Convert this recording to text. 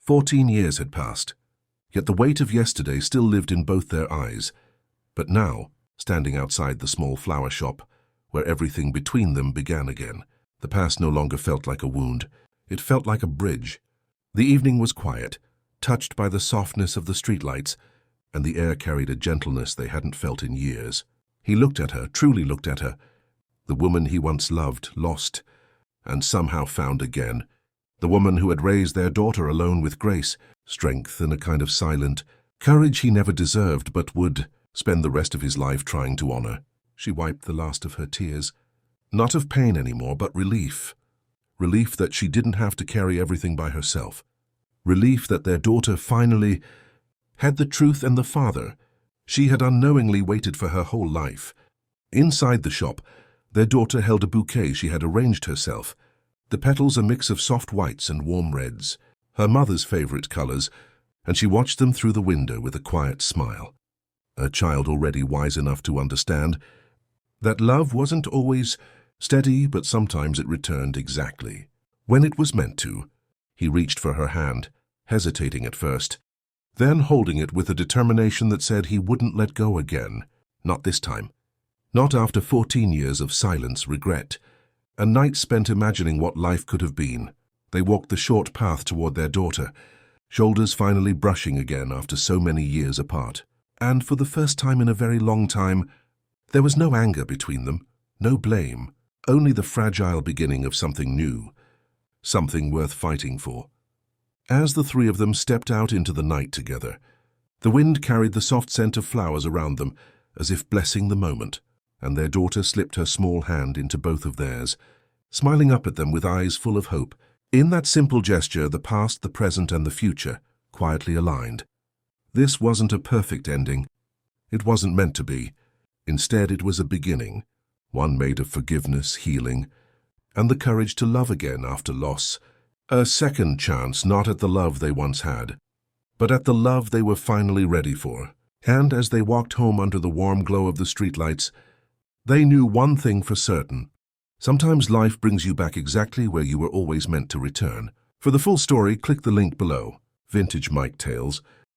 14 years had passed, yet the weight of yesterday still lived in both their eyes. But now, standing outside the small flower shop, where everything between them began again, the past no longer felt like a wound. It felt like a bridge. The evening was quiet, touched by the softness of the streetlights, and the air carried a gentleness they hadn't felt in years. He looked at her, truly looked at her, the woman he once loved, lost, and somehow found again, the woman who had raised their daughter alone with grace, strength, and a kind of silent courage he never deserved but would spend the rest of his life trying to honor. She wiped the last of her tears, not of pain anymore, but relief. Relief that she didn't have to carry everything by herself. Relief that their daughter finally had the truth and the father she had unknowingly waited for her whole life. Inside the shop, their daughter held a bouquet she had arranged herself, the petals a mix of soft whites and warm reds, her mother's favorite colors, and she watched them through the window with a quiet smile. A child already wise enough to understand that love wasn't always steady, but sometimes it returned exactly when it was meant to. He reached for her hand, hesitating at first, then holding it with a determination that said he wouldn't let go again. Not this time. Not after 14 years of silence, regret, and nights spent imagining what life could have been. They walked the short path toward their daughter, shoulders finally brushing again after so many years apart. And for the first time in a very long time, there was no anger between them, no blame, only the fragile beginning of something new, something worth fighting for. As the three of them stepped out into the night together, the wind carried the soft scent of flowers around them, as if blessing the moment, and their daughter slipped her small hand into both of theirs, smiling up at them with eyes full of hope. In that simple gesture, the past, the present, and the future quietly aligned. This wasn't a perfect ending. It wasn't meant to be. Instead, it was a beginning, one made of forgiveness, healing, and the courage to love again after loss. A second chance, not at the love they once had, but at the love they were finally ready for. And as they walked home under the warm glow of the streetlights, they knew one thing for certain. Sometimes life brings you back exactly where you were always meant to return. For the full story, click the link below. Vintage Mike Tales.